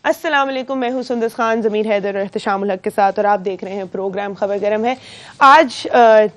السلام علیکم، میں ہوں سندس خان، ضمیر حیدر اور احتشام الحق کے ساتھ، اور آپ دیکھ رہے ہیں پروگرام خبر گرم ہے۔ آج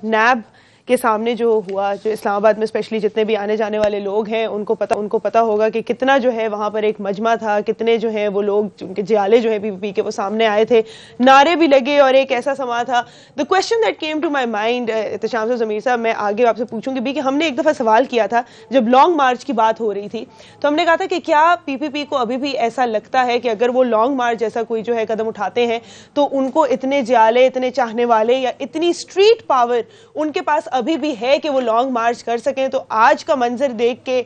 نیب کے سامنے جو ہوا، جو اسلام آباد میں اسپیشلی جتنے بھی آنے جانے والے لوگ ہیں ان کو پتا ہوگا کہ کتنا جو ہے وہاں پر ایک مجمع تھا، کتنے جو ہیں وہ لوگ ان کے جیالے جو ہے پی پی پی کے وہ سامنے آئے تھے، نعرے بھی لگے اور ایک ایسا سما تھا۔ The question that came to my mind, Ehtesham سے ضمیر صاحب میں آگے آپ سے پوچھوں گی بھی کہ ہم نے ایک دفعہ سوال کیا تھا جب لانگ مارچ کی بات ہو رہی تھی، تو ہم نے کہا تھا کہ کیا پی پی پی کو ابھی بھی ایسا لگتا ہے کہ اگر وہ لانگ مارچ جیسا کوئی جو ہے قدم اٹھاتے ہیں تو ان کو اتنے جیالے، اتنے چاہنے والے یا اتنی اسٹریٹ پاور ان کے پاس ابھی بھی ہے کہ وہ لانگ مارچ کر سکیں؟ تو آج کا منظر دیکھ کے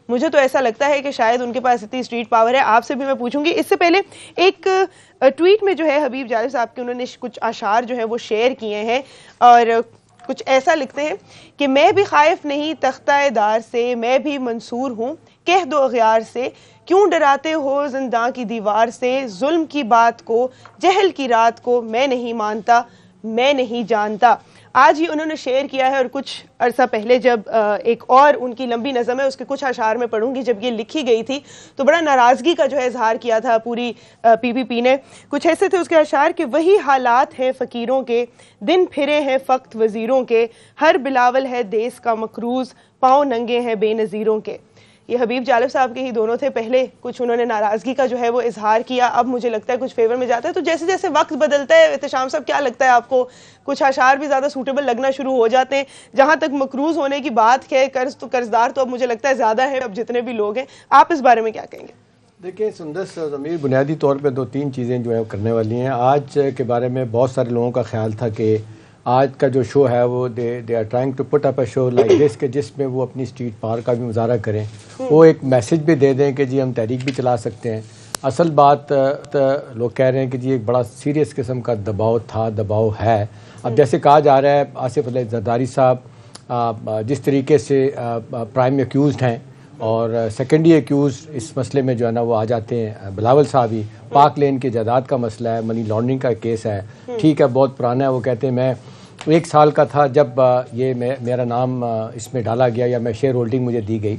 مجھے تو ایسا لگتا ہے کہ شاید ان کے پاس اتنی اسٹریٹ پاور ہے۔ آپ سے بھی میں پوچھوں گی، اس سے پہلے ایک ٹویٹ میں جو ہے حبیب جالب صاحب کے انہوں نے کچھ اشعار جو ہیں وہ شیئر کیے ہیں اور کچھ ایسا لکھتے ہیں کہ میں بھی خائف نہیں تختہ دار سے، میں بھی منصور ہوں، کہہ دو اغیار سے، کیوں ڈراتے ہو زنداں کی دیوار سے، ظلم کی بات کو، جہل کی رات کو، میں نہیں مانتا، میں نہیں جانتا۔ آج ہی انہوں نے شیئر کیا ہے، اور کچھ عرصہ پہلے جب ایک اور ان کی لمبی نظم ہے اس کے کچھ اشعار میں پڑھوں گی، جب یہ لکھی گئی تھی تو بڑا ناراضگی کا جو ہے اظہار کیا تھا پوری پی پی پی نے۔ کچھ ایسے تھے اس کے اشعار کہ وہی حالات ہیں فقیروں کے، دن پھرے ہیں فقط وزیروں کے، ہر بلاول ہے دیس کا مقروض، پاؤں ننگے ہیں بے نظیروں کے۔ یہ حبیب جالب صاحب کے ہی دونوں تھے، پہلے کچھ انہوں نے ناراضگی کا جو ہے وہ اظہار کیا، اب مجھے لگتا ہے کچھ فیور میں جاتا ہے۔ تو جیسے جیسے وقت بدلتا ہے، احتشام صاحب کیا لگتا ہے آپ کو، کچھ اشعار بھی زیادہ سوٹیبل لگنا شروع ہو جاتے ہیں؟ جہاں تک مقروض ہونے کی بات ہے، قرضدار تو اب مجھے لگتا ہے زیادہ ہے اب جتنے بھی لوگ ہیں، آپ اس بارے میں کیا کہیں گے؟ دیکھیں سندس ضمیر، بنیادی طور پہ دو تین چیزیں جو ہیں کرنے والی ہیں۔ آج کے بارے میں بہت سارے لوگوں کا خیال تھا کہ آج کا جو شو ہے وہ they are trying to put up a show like this, کہ جس میں وہ اپنی اسٹریٹ پاور کا بھی مظاہرہ کریں، وہ ایک میسج بھی دے دیں کہ جی ہم تحریک بھی چلا سکتے ہیں۔ اصل بات لوگ کہہ رہے ہیں کہ جی ایک بڑا سیریس قسم کا دباؤ تھا، دباؤ ہے۔ اب جیسے کہا جا رہا ہے آصف علی زرداری صاحب جس طریقے سے پرائم ایکیوزڈ ہیں اور سیکنڈری ایکیوز اس مسئلے میں جو ہے نا وہ آ جاتے ہیں، بلاول صاحب ہی، پاک لین کی جائیداد کا مسئلہ ہے، منی لانڈرنگ کا کیس ہے، ٹھیک ہے بہت پرانا ہے۔ وہ کہتے ہیں میں 1 سال کا تھا جب یہ میرا نام اس میں ڈالا گیا یا میں شیئر ہولڈنگ مجھے دی گئی۔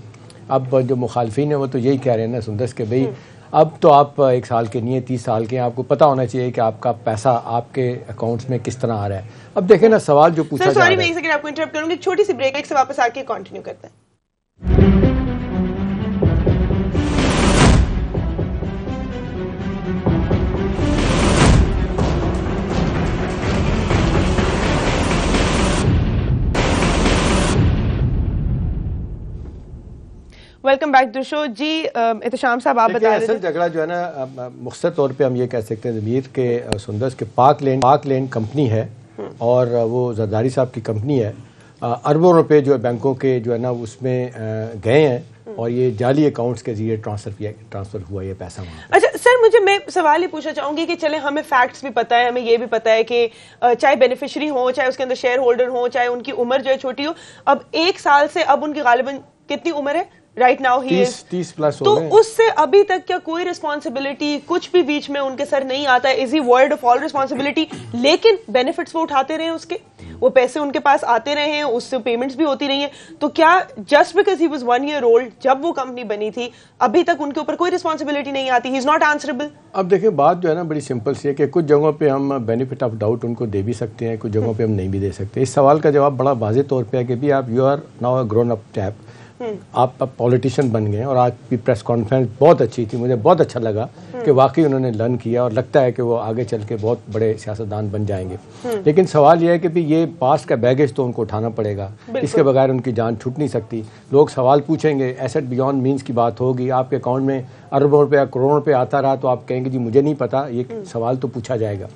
اب جو مخالفین ہیں وہ تو یہی کہہ رہے ہیں نا سندس کہ بھئی اب تو آپ 1 سال کے نہیں ہیں، 30 سال کے ہیں، آپ کو پتہ ہونا چاہیے کہ آپ کا پیسہ آپ کے اکاؤنٹس میں کس طرح آ رہا ہے۔ اب دیکھیں نا سوال جو پوچھا جا رہا ہے، میں ایک سیکنڈ آپ کو انٹرپٹ کروں گی، ایک چھوٹی سی بریک سے واپس آ کے کنٹینیو کرتے ہیں۔ Welcome back to show. جی احتشام صاحب آپ بتا رہے تھے، اصل جھگڑا جو ہے نا مختصر طور پہ ہم یہ کہہ سکتے ہیں ضمیر کے سندس کے پاک لین کمپنی ہے اور وہ زرداری صاحب کی کمپنی ہے، اربوں روپے جو ہے بینکوں کے جو ہے نا اس میں گئے ہیں اور یہ جعلی اکاؤنٹس کے ذریعے ٹرانسفر ہوا یہ پیسہ وہاں۔ اچھا سر، میں سوال یہ پوچھنا چاہوں گی کہ چلے ہمیں فیکٹس بھی پتہ ہے، ہمیں یہ بھی پتہ ہے کہ چاہے بینیفیشری ہوں، چاہے اس کے اندر شیئر ہولڈر ہوں، چاہے ان کی عمر جو ہے چھوٹی ہو، اب 1 سال سے اب ان کی غالباً کتنی عمر ہے رائٹ ناؤ؟ 30 پلس ہو گئے، تو اس سے ابھی تک کیا کوئی رسپانسبلٹی کچھ بھی بیچ میں ان کے سر نہیں آتا ہے؟ از ہی ورلڈ آف آل رسپانسبلٹی؟ لیکن بینیفٹس وہ اٹھاتے رہے ہیں، اس کے وہ پیسے ان کے پاس آتے رہے ہیں، اس سے پیمنٹس بھی ہوتی رہی ہیں، تو کیا just because he was 1 year old جب وہ کمپنی بنی تھی ابھی تک ان کے اوپر کوئی رسپانسبلٹی نہیں آتی؟ ہی از ناٹ آنسربل؟ اب دیکھیں بات جو ہے نا بڑی سمپل سی ہے کہ کچھ جگہوں پہ ہم بینیفٹ آف ڈاؤٹ ان کو دے بھی سکتے ہیں، کچھ جگہوں پہ ہم نہیں بھی دے سکتے۔ اس سوال کا جواب بڑا واضح طور پہ ہے کہ بھی آپ you are now a grown up chap, آپ اب پولیٹیشین بن گئے ہیں، اور آج کی پریس کانفرنس بہت اچھی تھی، مجھے بہت اچھا لگا کہ واقعی انہوں نے لرن کیا اور لگتا ہے کہ وہ آگے چل کے بہت بڑے سیاستدان بن جائیں گے۔ لیکن سوال یہ ہے کہ بھی یہ پاسٹ کا بیگیج تو ان کو اٹھانا پڑے گا، اس کے بغیر ان کی جان چھوٹ نہیں سکتی۔ لوگ سوال پوچھیں گے، ایسٹ بیونڈ مینس کی بات ہوگی، آپ کے اکاؤنٹ میں اربوں روپے کروڑوں روپے آتا رہا تو آپ کہیں گے جی مجھے نہیں پتا، یہ سوال تو پوچھا جائے گا۔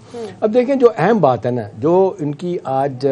اب دیکھیں جو اہم بات ہے نا، جو ان کی آج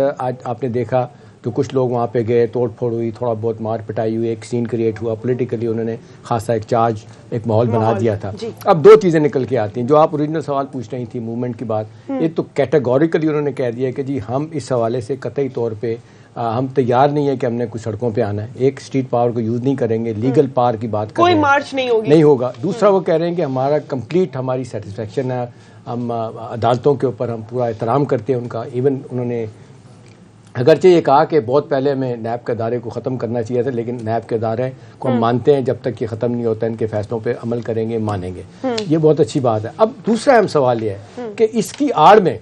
آپ نے دیکھا کہ کچھ لوگ وہاں پہ گئے، توڑ پھوڑ ہوئی، تھوڑا بہت مار پٹائی ہوئی، ایک سین کریٹ ہوا، پولیٹیکلی انہوں نے خاصا ایک چارج، ایک ماحول بنا دیا تھا۔ اب 2 چیزیں نکل کے آتی ہیں جو آپ اوریجنل سوال پوچھ رہی تھی موومنٹ کی بات۔ ایک تو کیٹیگوریکلی انہوں نے کہہ دیا کہ جی ہم اس حوالے سے قطعی طور پہ ہم تیار نہیں ہیں کہ ہم نے کچھ سڑکوں پہ آنا ہے، ایک اسٹریٹ پاور کو یوز نہیں کریں گے، لیگل پاور کی بات کریں، کوئی مارچ نہیں ہوگا۔ دوسرا وہ کہہ رہے ہیں کہ ہمارا کمپلیٹ ہماری سیٹسفیکشن ہے، ہم عدالتوں کے اوپر ہم پورا احترام کرتے ہیں ان کا۔ ایون انہوں نے اگرچہ یہ کہا کہ بہت پہلے ہمیں نیب کے ادارے کو ختم کرنا چاہیے تھا، لیکن نیب کے ادارے کو ہم مانتے ہیں، جب تک یہ ختم نہیں ہوتا ان کے فیصلوں پہ عمل کریں گے، مانیں گے، یہ بہت اچھی بات ہے۔ اب دوسرا اہم سوال یہ ہے کہ اس کی آڑ میں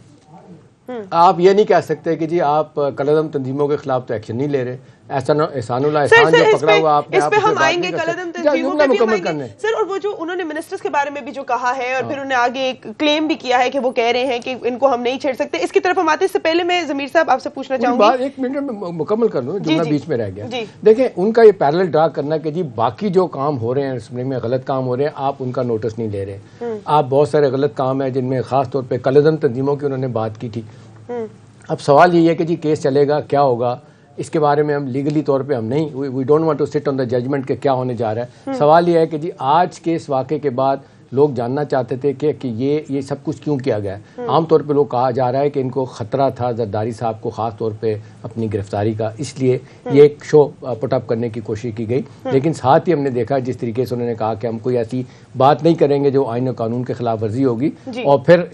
آپ یہ نہیں کہہ سکتے کہ جی آپ کالعدم تنظیموں کے خلاف تو ایکشن نہیں لے رہے، احسان اللہ احسان جو پکڑا ہوا آپ نے، اس پہ ہم آئیں گے کالعدم تنظیموں پہ بھی ہم آئیں گے سر، اور وہ جو انہوں نے منسٹرز کے بارے میں بھی جو کہا ہے، اور پھر انہوں نے آگے ایک کلیم بھی کیا ہے کہ وہ کہہ رہے ہیں کہ ان کو ہم نہیں چھیڑ سکتے، اس کی طرف ہم آتے۔ اس سے پہلے میں ضمیر صاحب آپ سے پوچھنا چاہوں گی، ایک منٹ میں مکمل کر لوں، جملہ بیچ میں رہ گیا۔ دیکھیں ان کا یہ پیرلل ڈرا کرنا کہ جی باقی جو کام ہو رہے ہیں اسمبلی میں غلط کام ہو رہے ہیں، آپ ان کا نوٹس نہیں لے رہے، آپ بہت سارے غلط کام ہیں جن میں خاص طور پہ کالعدم تنظیموں کی انہوں نے بات کی تھی۔ اب سوال یہ ہے کہ جی کیس چلے گا، کیا ہوگا، اس کے بارے میں ہم لیگلی طور پہ ہم نہیں، we don't want to sit on the judgment کہ کیا ہونے جا رہا ہے۔ سوال یہ ہے کہ جی آج کے اس واقعے کے بعد لوگ جاننا چاہتے تھے کہ یہ سب کچھ کیوں کیا گیا ہے۔ عام طور پہ لوگ کہا جا رہا ہے کہ ان کو خطرہ تھا زرداری صاحب کو خاص طور پہ اپنی گرفتاری کا، اس لیے یہ ایک شو پٹ اپ کرنے کی کوشش کی گئی، لیکن ساتھ ہی ہم نے دیکھا جس طریقے سے انہوں نے کہا کہ ہم کوئی ایسی بات نہیں کریں گے جو آئین و قانون کے خلاف ورزی ہوگی، اور پھر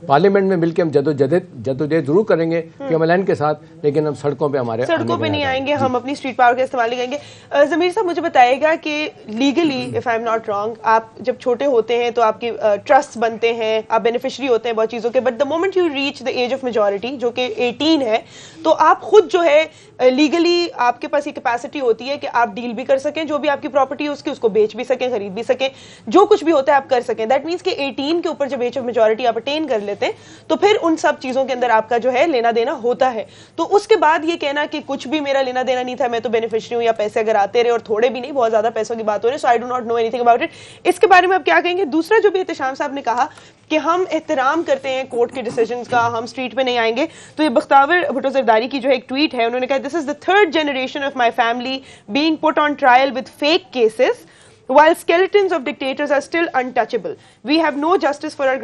پارلیمنٹ میں مل کے ہم جدوجہد ضرور کریں گے پی ایم ایل این کے ساتھ، لیکن ہم سڑکوں پہ سڑکوں پہ نہیں آئیں گے، ہم اپنی اسٹریٹ پاور کا استعمال نہیں کریں گے۔ ضمیر صاحب مجھے بتائے گا کہ legally if I am not wrong, آپ جب چھوٹے ہوتے ہیں تو آپ کے ٹرسٹ بنتے ہیں، آپ بینیفیشری ہوتے ہیں بہت چیزوں کے، but the moment you reach the age of majority جو کہ 18 ہے، تو آپ خود جو ہے لیگلی آپ کے پاس یہ کیپیسٹی ہوتی ہے کہ آپ ڈیل بھی کر سکیں، جو بھی آپ کی پراپرٹی ہے اس کو بیچ بھی سکیں، خرید بھی سکیں، جو کچھ بھی ہوتا ہے آپ کر سکیں۔ دیٹ مینس کہ 18 کے اوپر جب ایج آف میجورٹی آپ اٹین کر لیتے ہیں تو پھر ان سب چیزوں کے اندر آپ کا جو ہے لینا دینا ہوتا ہے۔ تو اس کے بعد یہ کہنا کہ کچھ بھی میرا لینا دینا نہیں تھا، میں تو بینیفیشری ہوں، یا پیسے اگر آتے رہے اور تھوڑے بھی نہیں، بہت زیادہ پیسوں کی بات ہو رہی ہے، so I do not know anything about it, اس کے بارے میں آپ کیا کہیں گے؟ دوسرا جو بھی احتشام صاحب نے کہا کہ ہم احترام کرتے ہیں کورٹ کے ڈیسیجنز کا، ہم اسٹریٹ پہ نہیں آئیں گے، تو یہ بختیار بھٹو زرداری کی جو ہے ایک ٹویٹ ہے، انہوں نے کہا this is the third generation of my family being put on trial with fake cases while skeletons of dictators are still untouchable. We have no justice for our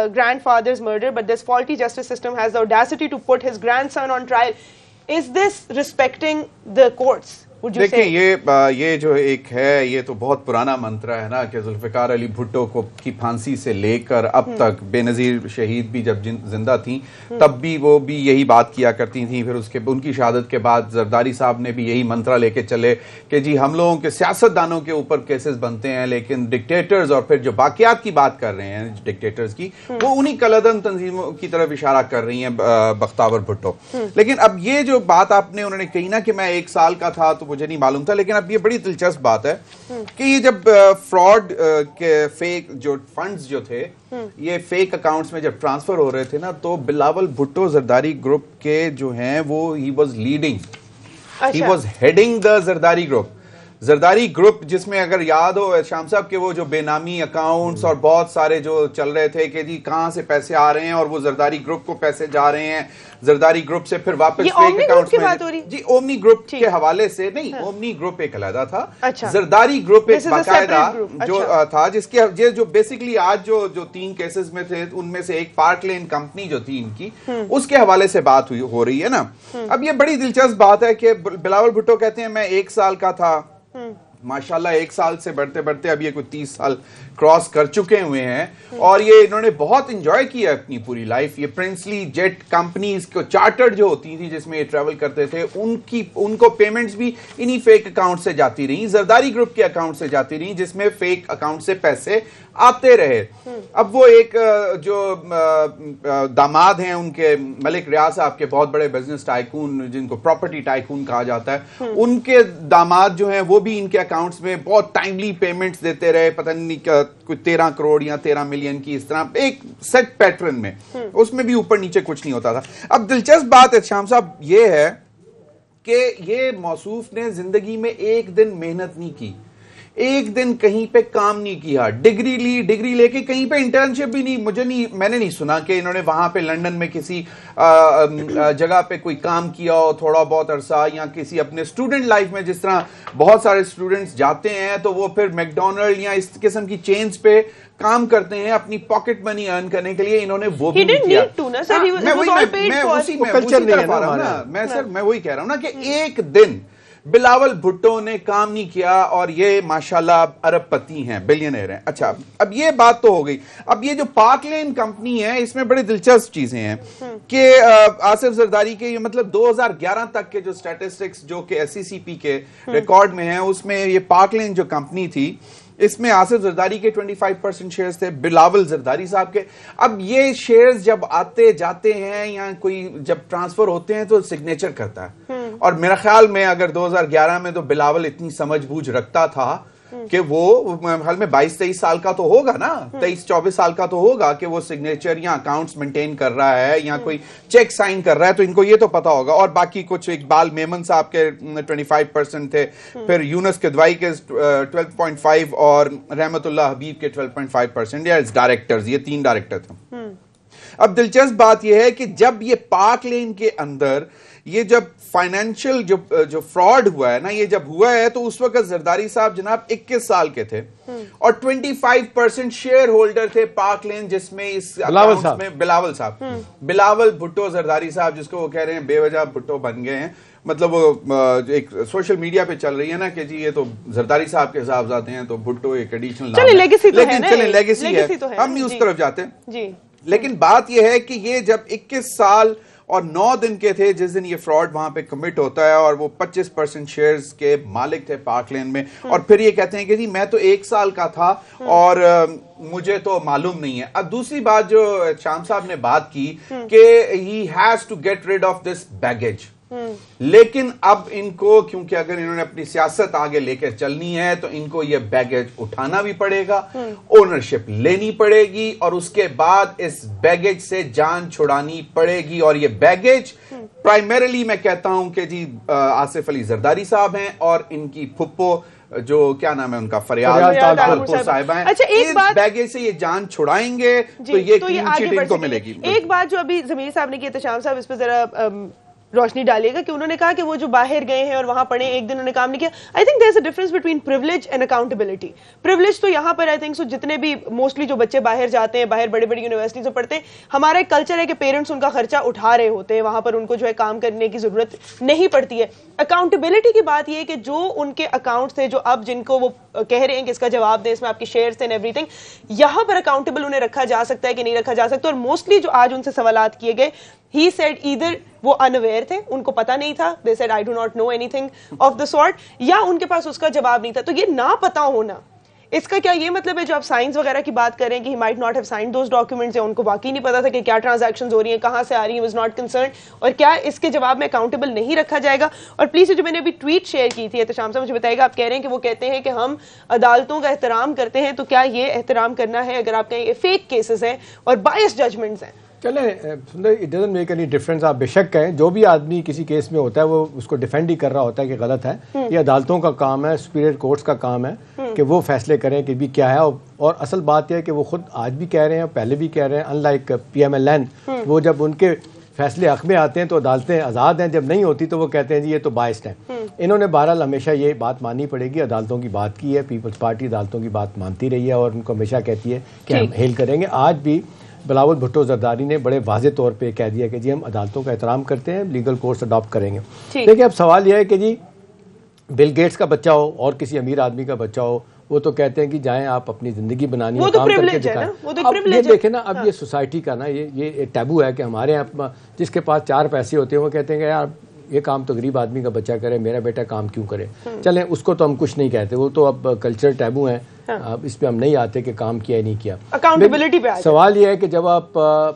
grandfather's murder, but this faulty justice system has the audacity to put his grandson on trial. Is this respecting the courts? دیکھیں یہ جو ایک ہے یہ تو بہت پرانا منترا ہے نا کہ ذوالفقار علی بھٹو کو کی پھانسی سے لے کر اب تک، بے نظیر شہید بھی جب زندہ تھیں تب بھی وہ بھی یہی بات کیا کرتی تھیں، پھر ان کی شہادت کے بعد زرداری صاحب نے بھی یہی منترا لے کے چلے کہ جی ہم لوگوں کے سیاستدانوں کے اوپر کیسز بنتے ہیں، لیکن ڈکٹیٹرز اور پھر جو باقیات کی بات کر رہے ہیں ڈکٹیٹرز کی، وہ انہی کالعدم تنظیموں کی طرف اشارہ کر رہی ہیں بختیار بھٹو۔ لیکن اب یہ جو بات آپ نے انہوں نے کہی نا کہ میں 1 سال کا تھا تو مجھے نہیں معلوم تھا، لیکن اب یہ بڑی دلچسپ بات ہے کہ یہ جب فراڈ کے فیک جو فنڈز جو تھے یہ فیک اکاؤنٹس میں جب ٹرانسفر ہو رہے تھے نا، تو بلاول بھٹو زرداری گروپ کے جو ہیں وہ he was heading the Zardari group جس میں اگر یاد ہو شام صاحب کے وہ جو بے نامی اکاؤنٹس اور بہت سارے جو چل رہے تھے کہ جی کہاں سے پیسے آ رہے ہیں اور وہ زرداری گروپ کو پیسے جا رہے ہیں، زرداری گروپ سے پھر واپس فیک اکاؤنٹس میں، جی اومنی گروپ کے حوالے سے نہیں، اومنی گروپ ایک علیحدہ تھا، زرداری گروپ ایک باقاعدہ جو تھا جس کے جو بیسیکلی آج جو 3 کیسز میں تھے ان میں سے ایک پارک لین کمپنی جو تھی ان کی، اس کے حوالے سے بات ہو رہی ہے نا۔ اب یہ بڑی دلچسپ بات ہے کہ بلاول بھٹو کہتے ہیں میں 1 سال کا تھا، ماشاءاللہ 1 سال سے بڑھتے بڑھتے اب یہ کوئی 30 سال کراس کر چکے ہوئے ہیں، اور یہ انہوں نے بہت انجوائے کیا اپنی پوری لائف۔ یہ پرنسلی جیٹ کمپنیز کو چارٹرڈ جو ہوتی تھی جس میں یہ ٹریول کرتے تھے ان کو پیمنٹس بھی انہی فیک اکاؤنٹ سے جاتی رہیں، زرداری گروپ کے اکاؤنٹ سے جاتی رہیں جس میں فیک اکاؤنٹ سے پیسے آتے رہے۔ اب وہ ایک جو داماد ہیں ان کے ملک ریاض صاحب کے بہت بڑے بزنس ٹائکون جن کو پراپرٹی ٹائکون کہا جاتا ہے، ان کے داماد جو ہیں وہ بھی ان کے اکاؤنٹس میں بہت ٹائملی پیمنٹس دیتے رہے، پتہ نہیں کوئی 13 کروڑ یا 13 ملین کی، اس طرح ایک سیٹ پیٹرن میں، اس میں بھی اوپر نیچے کچھ نہیں ہوتا تھا۔ اب دلچسپ بات ہے شام صاحب یہ ہے کہ یہ موصوف نے زندگی میں 1 دن محنت نہیں کی، 1 دن کہیں پہ کام نہیں کیا، ڈگری لے کے کہیں پہ انٹرنشپ بھی نہیں، میں نے نہیں سنا کہ انہوں نے وہاں پہ لنڈن میں کسی جگہ پہ کوئی کام کیا ہو تھوڑا بہت عرصہ، یا کسی اپنے اسٹوڈنٹ لائف میں جس طرح بہت سارے اسٹوڈنٹس جاتے ہیں تو وہ پھر میک ڈونلڈ یا اس قسم کی چینز پہ کام کرتے ہیں اپنی پاکٹ منی ارن کرنے کے لیے، انہوں نے وہ بھی نہیں کیا۔ میں وہی کہہ رہا ہوں نا کہ 1 دن بلاول بھٹو نے کام نہیں کیا اور یہ ماشاءاللہ ارب پتی ہیں، بلینئر ہیں. اچھا اب یہ بات تو ہو گئی. اب یہ جو پاک لین کمپنی ہے اس میں بڑی دلچسپ چیزیں ہیں کہ آصف زرداری کے یہ مطلب 2011 تک کے جو سٹیٹسٹکس جو کہ SCCP کے ریکارڈ میں ہیں اس میں یہ پاک لین جو کمپنی تھی اس میں آصف زرداری کے 25% شیئرز تھے، بلاول زرداری صاحب کے. اب یہ شیئرز جب آتے جاتے ہیں یا کوئی جب ٹرانسفر ہوتے ہیں تو سگنیچر کرتا ہے. اور میرا خیال میں اگر 2011 میں تو بلاول اتنی سمجھ بوجھ رکھتا تھا کہ وہ خیال میں 22-23 سال کا تو ہوگا نا، 23-24 سال کا تو ہوگا کہ وہ سگنیچر یا اکاؤنٹس مینٹین کر رہا ہے یا کوئی چیک سائن کر رہا ہے، تو ان کو یہ تو پتا ہوگا. اور باقی کچھ اقبال میمن صاحب کے 25% تھے، پھر یونس کدوائی کے 12.5 اور رحمت اللہ حبیب کے 12.5% یا ڈائریکٹرز، یہ 3 ڈائریکٹر تھے. اب دلچسپ بات یہ ہے کہ جب یہ پاک لین کے اندر یہ جب فائنینشل جو فراڈ ہوا ہے نا، یہ جب ہوا ہے تو اس وقت زرداری صاحب جناب 21 سال کے تھے اور 25% شیئر ہولڈر تھے پاک لین، جس میں اس اکاؤنٹس میں بلاول صاحب، بلاول بھٹو زرداری صاحب، جس کو وہ کہہ رہے ہیں بے وجہ بھٹو بن گئے ہیں. مطلب وہ ایک سوشل میڈیا پہ چل رہی ہے نا کہ جی یہ تو زرداری صاحب کے صاحبزادے ہیں تو بھٹو ایک ایڈیشنل نام ہے، لیکن چلیں لیگیسی ہے، ہم نہیں اس طرف جاتے. لیکن بات یہ ہے کہ یہ جب 21 سال اور 9 دن کے تھے جس دن یہ فراڈ وہاں پہ کمٹ ہوتا ہے، اور وہ 25% شیئرز کے مالک تھے پاک لین میں، اور پھر یہ کہتے ہیں کہ جی میں تو 1 سال کا تھا اور مجھے تو معلوم نہیں ہے. اب دوسری بات جو شام صاحب نے بات کی کہ he has to get rid of this baggage، لیکن اب ان کو کیونکہ اگر انہوں نے اپنی سیاست آگے لے کے چلنی ہے تو ان کو یہ بیگیج اٹھانا بھی پڑے گا، اونرشپ لینی پڑے گی، اور اس کے بعد اس بیگیج سے جان چھڑانی پڑے گی. اور یہ بیگیج پرائمریلی میں کہتا ہوں کہ جی آصف علی زرداری صاحب ہیں اور ان کی پھپھو جو کیا نام ہے ان کا، فریال صاحبہ ہیں. اس بیگیج سے یہ جان چھڑائیں گے تو یہ کلین چٹ ان کو ملے گی. ایک بات جو ابھی ضمیر صاحب نے کی، احتشام صاحب اس پہ ذرا روشنی ڈالیے گا، کہ انہوں نے کہا کہ وہ جو باہر گئے ہیں اور وہاں پڑھے ایک دن انہوں نے کام نہیں کیا. I think there is a difference between privilege and accountability. Privilege تو یہاں پر آئی تھنک سو جتنے بھی موسٹلی جو بچے باہر جاتے ہیں، باہر بڑے بڑی یونیورسٹیز میں پڑھتے ہیں، ہمارا ایک کلچر ہے کہ پیرنٹس ان کا خرچہ اٹھا رہے ہوتے ہیں، وہاں پر ان کو جو ہے کام کرنے کی ضرورت نہیں پڑتی ہے. اکاؤنٹیبلٹی کی بات یہ ہے کہ جو ان کے اکاؤنٹس تھے، جو اب جن کو وہ کہہ رہے ہیں کہ اس کا جواب دیں، اس میں آپ کے شیئرز تھے اینڈ ایوری تھنگ، یہاں پر اکاؤنٹیبل انہیں رکھا جا سکتا ہے کہ نہیں رکھا جا سکتا. اور موسٹلی جو آج ان سے سوالات کیے گئے، he said either وہ unaware تھے، ان کو پتا نہیں تھا، they said I do not know anything of the sort، یا ان کے پاس اس کا جواب نہیں تھا. تو یہ نہ پتا ہونا، اس کا کیا یہ مطلب ہے جو آپ سائنس وغیرہ کی بات کریں کہ he might not have signed those documents، یا ان کو واقعی نہیں پتا تھا کہ کیا ٹرانزیکشنز ہو رہی ہیں، کہاں سے آ رہی ہیں، was not concerned، اور کیا اس کے جواب میں اکاؤنٹیبل نہیں رکھا جائے گا؟ اور پلیز جو میں نے ابھی ٹویٹ شیئر کی تھی احتشام صاحب، مجھے بتائیے گا، آپ کہہ رہے ہیں کہ وہ کہتے ہیں کہ ہم عدالتوں کا احترام کرتے ہیں، تو کیا یہ احترام کرنا ہے اگر آپ کہیں یہ فیک کیسز ہیں اور بائس ججمنٹس ہیں؟ چلیں سندر، it doesn't make any difference. آپ بے شک کہیں جو بھی آدمی کسی کیس میں ہوتا ہے وہ اس کو ڈیفینڈ ہی کر رہا ہوتا ہے کہ غلط ہے. یہ عدالتوں کا کام ہے، سپیریئر کورٹس کا کام ہے کہ وہ فیصلے کریں کہ بھی کیا ہے. اور اصل بات یہ ہے کہ وہ خود آج بھی کہہ رہے ہیں، پہلے بھی کہہ رہے ہیں، ان لائک PMLN، وہ جب ان کے فیصلے حق میں آتے ہیں تو عدالتیں آزاد ہیں، جب نہیں ہوتی تو وہ کہتے ہیں جی یہ تو بائسڈ ہیں. انہوں نے بہرحال ہمیشہ یہ بات ماننی پڑے گی، عدالتوں کی بات کی ہے، پیپلز پارٹی عدالتوں کی بات مانتی رہی ہے اور ان کو ہمیشہ کہتی ہے کہ ہم ہیل کریں گے. آج بھی بلاول بھٹو زرداری نے بڑے واضح طور پہ کہہ دیا کہ جی ہم عدالتوں کا احترام کرتے ہیں، لیگل کورس اڈاپٹ کریں گے. دیکھیں اب سوال یہ ہے کہ جی بل گیٹس کا بچہ ہو اور کسی امیر آدمی کا بچہ ہو، وہ تو کہتے ہیں کہ جائیں آپ اپنی زندگی بنانی ہے، کام کر کے دکھائیں. اب یہ دیکھیں نا، اب یہ سوسائٹی کا نا یہ ٹیبو ہے کہ ہمارے یہاں جس کے پاس 4 پیسے ہوتے ہیں وہ کہتے ہیں کہ یار یہ کام تو غریب آدمی کا بچہ کرے، میرا بیٹا کام کیوں کرے. چلیں اس کو تو ہم کچھ نہیں کہتے، وہ تو اب کلچر ٹیبو ہیں، اس پہ ہم نہیں آتے کہ کام کیا نہیں کیا. اکاؤنٹیبلٹی پہ سوال یہ ہے کہ جب آپ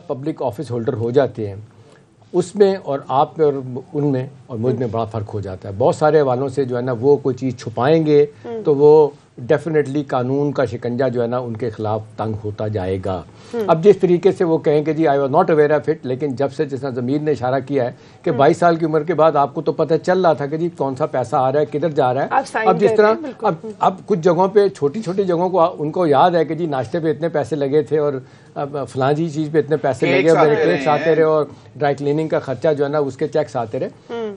پبلک آفس ہولڈر ہو جاتے ہیں، اس میں اور آپ میں اور ان میں اور مجھ میں بڑا فرق ہو جاتا ہے. بہت سارے حوالوں سے جو ہے نا وہ کوئی چیز چھپائیں گے تو وہ ڈیفینیٹلی قانون کا شکنجہ جو ہے نا ان کے خلاف تنگ ہوتا جائے گا. اب جس طریقے سے وہ کہیں کہ جی I was not aware of it, لیکن جب سے جس طرح ضمیر نے اشارہ کیا ہے کہ 22 سال کی عمر کے بعد آپ کو تو پتہ چل رہا تھا کہ جی کون سا پیسہ آ رہا ہے، کدھر جا رہا ہے. اب جس طرح اب کچھ جگہوں پہ چھوٹی چھوٹی جگہوں کو ان کو یاد ہے کہ جی ناشتے پہ اتنے پیسے لگے تھے اور فلاں چیز پہ اتنے پیسے لگے اور میرے کیکس آتے رہے اور ڈرائی کلیننگ کا خرچہ جو ہے نا اس کے چیکس آتے رہے.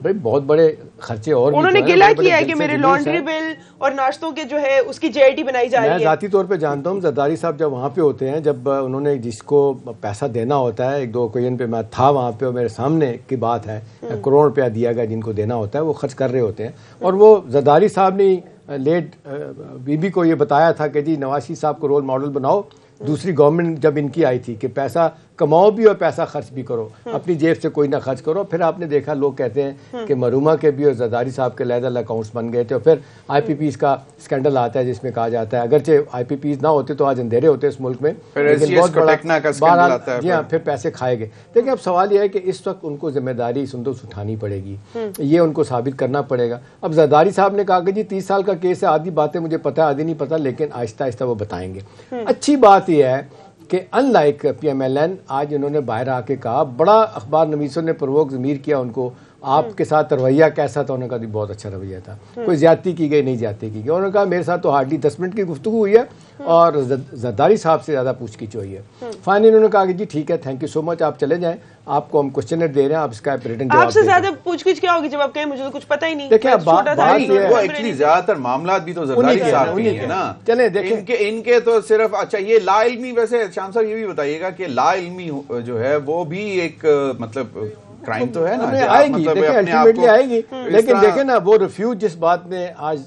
بھائی بہت بڑے خرچے اور انہوں نے گلا کیا ہے کہ میرے لانڈری بل اور ناشتوں کے جو ہے اس کی JIT بنائی جا رہی ہے. میں ذاتی طور پہ جانتا ہوں زرداری صاحب جب وہاں پہ ہوتے ہیں, جب انہوں نے جس کو پیسہ دینا ہوتا ہے, 1-2 اوکیزن پہ میں تھا وہاں پہ اور میرے سامنے کی بات ہے, 1 کروڑ روپیہ دیا گیا جن کو دینا ہوتا ہے, وہ خرچ کر رہے ہوتے ہیں. اور وہ زرداری صاحب نے لیٹ بی بی کو یہ بتایا تھا کہ جی نواز شریف صاحب کو رول ماڈل بناؤ. دوسری گورنمنٹ جب ان کی آئی تھی کہ پیسہ کماؤ بھی اور پیسہ خرچ بھی کرو, اپنی جیب سے کوئی نہ خرچ کرو. پھر آپ نے دیکھا لوگ کہتے ہیں کہ مرحومہ کے بھی اور زرداری صاحب کے علیحدہ اکاؤنٹس بن گئے تھے, اور پھر IPPs کا اسکینڈل آتا ہے جس میں کہا جاتا ہے اگرچہ IPPs نہ ہوتے تو آج اندھیرے ہوتے اس ملک میں, لیکن بہت بڑا جی ہاں پھر پیسے کھائے گئے. دیکھیں اب سوال یہ ہے کہ اس وقت ان کو ذمہ داری سندوس اٹھانی پڑے گی, یہ ان کو ثابت کرنا پڑے گا. اب زرداری صاحب نے کہا کہ جی 30 سال کا کیس ہے, آدھی باتیں مجھے پتہ ہے آدھی نہیں پتہ, لیکن آہستہ آہستہ وہ بتائیں گے. اچھی بات یہ ہے کہ ان لائک PMLN آج انہوں نے باہر آ کے کہا, بڑا اخبار نویسوں نے پرووک ضمیر کیا ان کو, آپ کے ساتھ رویہ کیسا تھا؟ انہوں نے کہا بہت اچھا رویہ تھا, کوئی زیادتی کی گئی نہیں, زیادتی کی گئی. انہوں نے کہا میرے ساتھ تو ہارڈلی 10 منٹ کی گفتگو ہوئی ہے اور زرداری صاحب سے زیادہ پوچھ گچھ ہوئی ہے. فائنلی انہوں نے کہا کہ جی ٹھیک ہے, تھینک یو سو مچ, آپ چلے جائیں, آپ کو ہم کوشچنر دے رہے ہیں, آپ اس کا ریٹن جواب. آپ سے زیادہ پوچھ گچھ کیا ہوگی جب آپ کہیں مجھے تو کچھ پتہ ہی نہیں. دیکھیں وہ ایکچولی زیادہ تر معاملات بھی تو زرداری صاحب کے ہیں نا. چلیں دیکھیں ان کے تو صرف اچھا یہ لا علمی, ویسے شام صاحب یہ بھی بتائیے گا کہ لا علمی جو ہے وہ بھی ایک مطلب کرائم تو ہے نا, آئے گی, دیکھیں الٹیمیٹلی آئے گی. لیکن دیکھیں نا وہ ریفیوج جس بات نے آج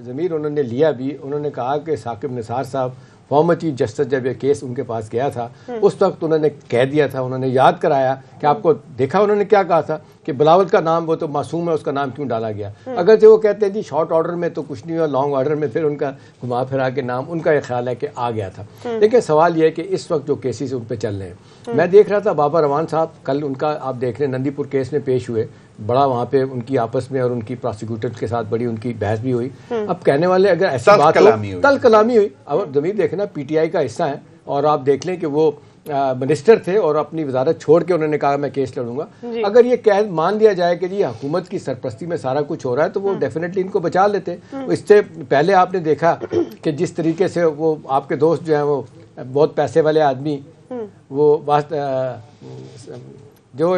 ضمیر انہوں نے لیا بھی, انہوں نے کہا کہ ثاقب نثار صاحب فارمر چیف جسٹس جب یہ کیس ان کے پاس گیا تھا اس وقت انہوں نے کہہ دیا تھا, انہوں نے یاد کرایا کہ آپ کو دیکھا انہوں نے کیا کہا تھا کہ بلاول کا نام وہ تو معصوم ہے, اس کا نام کیوں ڈالا گیا. اگرچہ وہ کہتے ہیں جی شارٹ آرڈر میں تو کچھ نہیں ہوا, لانگ آرڈر میں پھر ان کا گھما پھرا کے نام ان کا یہ خیال ہے کہ آ گیا تھا. لیکن سوال یہ ہے کہ اس وقت جو کیسز ان پہ چل رہے ہیں, میں دیکھ رہا تھا بابا روان صاحب کل ان کا آپ دیکھ رہے ہیں نندی پور کیس میں پیش ہوئے, بڑا وہاں پہ ان کی آپس میں اور ان کی پروسیکیوٹر کے ساتھ بڑی ان کی بحث بھی ہوئی. اب کہنے والے اگر ایسی بات ہو تل کلامی ہوئی, اب ضمیر دیکھنا PTI کا حصہ ہے اور آپ دیکھ لیں کہ وہ منسٹر تھے اور اپنی وزارت چھوڑ کے انہوں نے کہا میں کیس لڑوں گا. اگر یہ قید مان لیا جائے کہ جی حکومت کی سرپرستی میں سارا کچھ ہو رہا ہے تو وہ ڈیفینیٹلی ان کو بچا لیتے. اس سے پہلے آپ نے دیکھا کہ جس طریقے سے وہ آپ کے دوست جو ہیں وہ بہت پیسے والے آدمی, وہ جو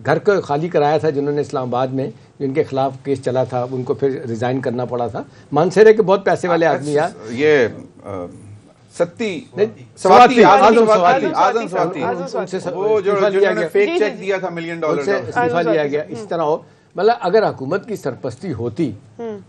گھر کو خالی کرایا تھا جنہوں نے اسلام آباد میں جن کے خلاف کیس چلا تھا, ان کو پھر ریزائن کرنا پڑا تھا. مانسیرے کے بہت پیسے والے آدمی یار, یہ سواتی وہ جو فیک چیک دیا تھا $1 ملین استعفیٰ لیا گیا. اس طرح ہو مطلب اگر حکومت کی سرپرستی ہوتی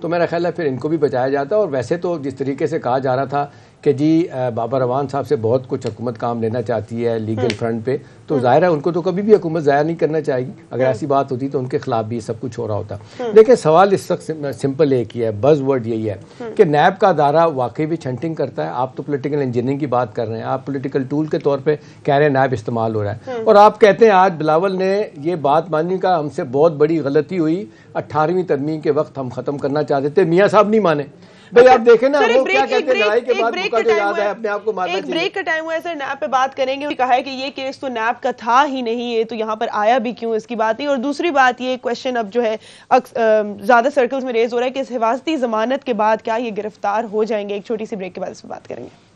تو میرا خیال ہے پھر ان کو بھی بچایا جاتا. اور ویسے تو جس طریقے سے کہا جا رہا تھا کہ جی بابا روان صاحب سے بہت کچھ حکومت کام لینا چاہتی ہے لیگل فرنٹ پہ, تو ظاہر ہے ان کو تو کبھی بھی حکومت ضائع نہیں کرنا چاہے گی. اگر ایسی بات ہوتی تو ان کے خلاف بھی سب کچھ ہو رہا ہوتا. لیکن سوال اس وقت سمپل ایک ہی ہے, بز ورڈ یہی ہے کہ نیب کا ادارہ واقعی بھی چھنٹنگ کرتا ہے. آپ تو پولیٹیکل انجینئرنگ کی بات کر رہے ہیں, آپ پولیٹیکل ٹول کے طور پہ کہہ رہے ہیں نیب استعمال ہو رہا ہے, اور آپ کہتے ہیں آج بلاول نے یہ بات ماننے کا ہم سے بہت بڑی غلطی ہوئی, 18ویں ترمیم کے وقت ہم ختم کرنا چاہتے تھے. میاں صاحب نہیں مانے. بھئی آپ دیکھیں نا وہ کیا کہتے ہیں لڑائی کے بعد مکہ جو یاد ہے اپنے آپ کو مارنا چاہیے. ایک بریک کا ٹائم ہوا ہے سر, نیب پہ بات کریں گے. کہا ہے کہ یہ کیس تو نیب کا تھا ہی نہیں, یہ تو یہاں پر آیا بھی کیوں, اس کی بات نہیں. اور دوسری بات یہ کویشچن اب جو ہے زیادہ سرکلز میں ریز ہو رہا ہے کہ اس حفاظتی ضمانت کے بعد کیا یہ گرفتار ہو جائیں گے. ایک چھوٹی سی بریک کے بعد اس پہ بات کریں گے.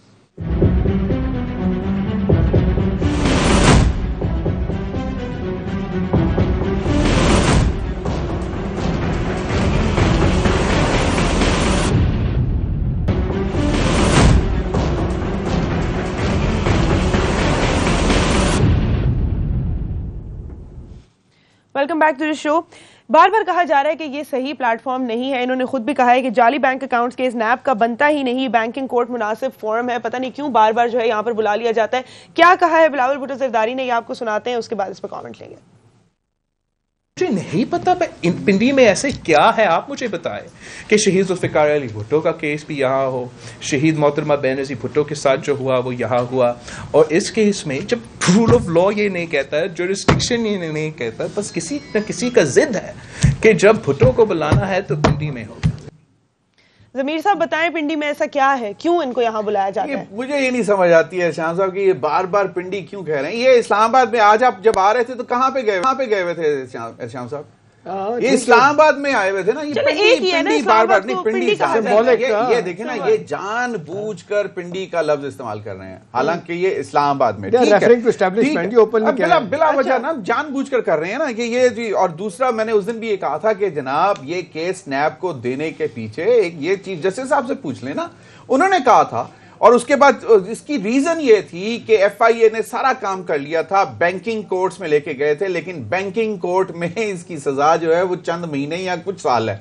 ویلکم بیک ٹو دی شو. بار بار کہا جا رہا ہے کہ یہ صحیح پلیٹ فارم نہیں ہے. انہوں نے خود بھی کہا ہے کہ جعلی بینک اکاؤنٹس کیس نیب کا بنتا ہی نہیں, بینکنگ کورٹ مناسب فورم ہے. پتہ نہیں کیوں بار بار جو ہے یہاں پر بلا لیا جاتا ہے. کیا کہا ہے بلاول بھٹو زرداری نے, یہ آپ کو سناتے ہیں, اس کے بعد اس پہ کامنٹ لیں گے. مجھے نہیں پتا پنڈی میں ایسے کیا ہے, آپ مجھے بتائیں کہ شہید ذوالفقار علی بھٹو کا کیس بھی یہاں ہو, شہید محترمہ بینظیر بھٹو کے ساتھ جو ہوا وہ یہاں ہوا, اور اس کیس میں جب رول آف لا یہ نہیں کہتا ہے, جورسڈکشن یہ نہیں کہتا, بس کسی نہ کسی کا ضد ہے کہ جب بھٹو کو بلانا ہے تو پنڈی میں ہوگا. ضمیر صاحب بتائیں پنڈی میں ایسا کیا ہے, کیوں ان کو یہاں بلایا جاتا ہے؟ مجھے یہ نہیں سمجھ آتی ہے شام صاحب کہ یہ بار بار پنڈی کیوں کہہ رہے ہیں. یہ اسلام آباد میں آج آپ جب آ رہے تھے تو کہاں پہ گئے ہوئے تھے شام صاحب؟ یہ اسلام آباد میں آئے ہوئے تھے نا, یہ پنڈی بار بار نہیں, پنڈی یہ دیکھیں نا, یہ جان بوجھ کر پنڈی کا لفظ استعمال کر رہے ہیں, حالانکہ یہ اسلام آباد میں بلا وجہ نا جان بوجھ کر رہے ہیں نا کہ یہ جی. اور دوسرا میں نے اس دن بھی یہ کہا تھا کہ جناب یہ کیس نیب کو دینے کے پیچھے یہ چیف جسٹس صاحب سے پوچھ لیں نا, انہوں نے کہا تھا. اور اس کے بعد اس کی ریزن یہ تھی کہ ایف آئی اے نے سارا کام کر لیا تھا, بینکنگ کورٹس میں لے کے گئے تھے, لیکن بینکنگ کورٹ میں اس کی سزا جو ہے وہ چند مہینے یا کچھ سال ہے.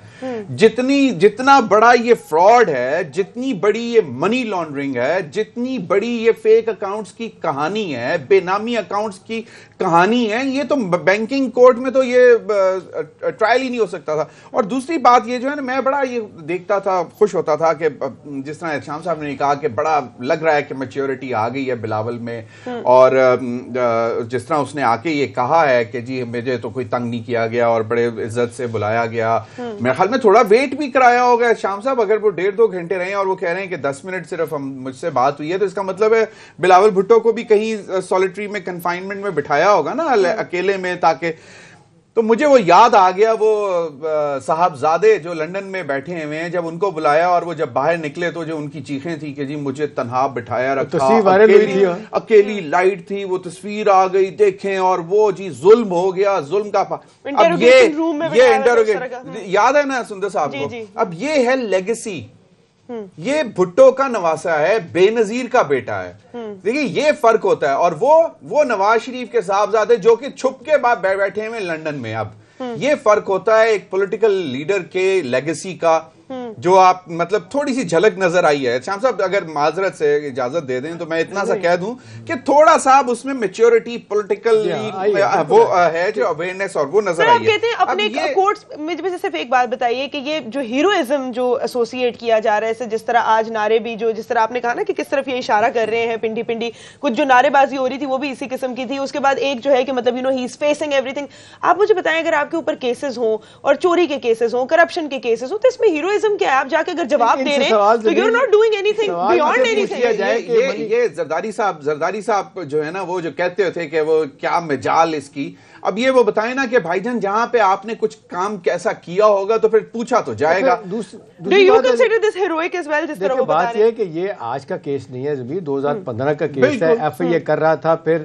جتنا بڑا یہ فراڈ ہے, جتنی بڑی یہ منی لانڈرنگ ہے, جتنی بڑی یہ فیک اکاؤنٹس کی کہانی ہے, بے نامی اکاؤنٹس کی کہانی ہے, یہ تو بینکنگ کورٹ میں تو یہ ٹرائل ہی نہیں ہو سکتا تھا. اور دوسری بات یہ جو ہے نا, میں بڑا یہ دیکھتا تھا, خوش ہوتا تھا کہ جس طرح شام صاحب نے کہا کہ بڑا لگ رہا ہے کہ میچیورٹی آ گئی ہے بلاول میں, اور جس طرح اس نے آ کے یہ کہا ہے کہ جی مجھے تو کوئی تنگ نہیں کیا گیا اور بڑے عزت سے بلایا گیا. میرے خیال میں تھوڑا ویٹ بھی کرایا ہوگا شام صاحب, اگر وہ 1.5-2 گھنٹے رہے ہیں اور وہ کہہ رہے ہیں کہ 10 منٹ صرف مجھ سے بات ہوئی ہے, تو اس کا مطلب ہے بلاول بھٹو کو بھی کہیں سولیٹری میں کنفائنمنٹ میں بٹھایا ہوگا نا اکیلے میں, تاکہ. تو مجھے وہ یاد آ گیا وہ صاحبزادے جو لندن میں بیٹھے ہوئے ہیں, جب ان کو بلایا اور وہ جب باہر نکلے تو جو ان کی چیخیں تھی کہ جی مجھے تنہا بٹھایا رکھا, اکیلی لائٹ تھی, وہ تصویر آ گئی دیکھیں, اور وہ جی ظلم ہو گیا, ظلم کا اب یہ انٹروگیٹ یاد ہے نا سندر صاحب کو. اب یہ ہے لیگیسی, یہ بھٹو کا نواسا ہے, بے نظیر کا بیٹا ہے. دیکھیے یہ فرق ہوتا ہے. اور وہ نواز شریف کے صاحبزادے جو کہ چھپ کے بعد بیٹھے ہوئے لندن میں, اب یہ فرق ہوتا ہے ایک پولیٹیکل لیڈر کے لیگیسی کا, جو آپ مطلب تھوڑی سی جھلک نظر آئی ہے. شام صاحب اگر معذرت سے اجازت دے دیں تو میں اتنا سا کہہ دوں کہ تھوڑا سا اس میں میچیورٹی پولیٹیکل وہ ہے جو اویئرنیس اور وہ نظر آئی ہے. کہتے ہیں اپنے کورٹس میں صرف ایک بات بتائیے کہ یہ جو ہیروئزم جو ایسوسیٹ کیا جا رہا ہے, جس طرح آج نعرے بھی جو جس طرح آپ نے کہا نا کہ کس طرف یہ اشارہ کر رہے ہیں پنڈی پنڈی, کچھ جو نعرے بازی ہو رہی تھی وہ بھی اسی قسم کی تھی. اس کے بعد ایک جو ہے کہ مطلب ہی از فیسنگ ایوری تھنگ. آپ مجھے بتائیں اگر آپ کے اوپر کیسز ہوں اور چوری کے کیسز ہوں, کرپشن کے کیسز ہوں, تو اس میں ہیروئزم کیا ہے؟ آپ جا کے اگر جواب دے رہے ہیں تو you are not doing anything beyond anything. یہ زرداری صاحب جو ہے نا, وہ جو کہتے تھے کہ وہ کیا مجال اس کی, اب یہ وہ بتائیں نا کہ بھائی جان جہاں پہ آپ نے کچھ کام کیسا کیا ہوگا تو پھر پوچھا تو جائے گا. Do you consider this heroic as well, جس طرح وہ بتا رہے ہیں؟ بات یہ ہے کہ یہ آج کا کیس نہیں ہے ضمیر, 2015 کا کیس ہے. ایف آئی اے کر رہا تھا, پھر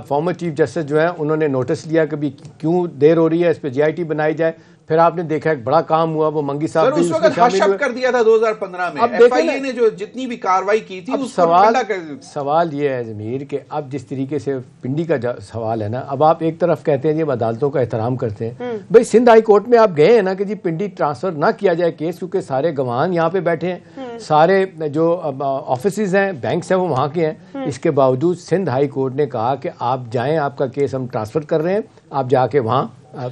فارمر چیف جسٹس جو ہے انہوں نے نوٹس لیا کہ بھی کیوں دیر ہو رہی ہے, اس پہ جی آئی ٹی بنائی جائے. پھر آپ نے دیکھا ایک بڑا کام ہوا, وہ منگی صاحب بھی اس وقت حشب کر دیا تھا 2015 میں. ایف آئی اے نے جو جتنی بھی کاروائی کی تھی, سوال یہ ہے ضمیر کہ اب جس طریقے سے پنڈی کا سوال ہے نا, اب آپ ایک طرف کہتے ہیں جی عدالتوں کا احترام کرتے ہیں, بھائی سندھ ہائی کورٹ میں آپ گئے ہیں نا کہ جی پنڈی ٹرانسفر نہ کیا جائے کیس, کیونکہ سارے گواہان یہاں پہ بیٹھے ہیں, سارے جو آفیسز ہیں, بینکس ہیں, وہ وہاں کے ہیں. اس کے باوجود سندھ ہائی کورٹ نے کہا کہ آپ جائیں, آپ کا کیس ہم ٹرانسفر کر رہے ہیں, آپ جا کے وہاں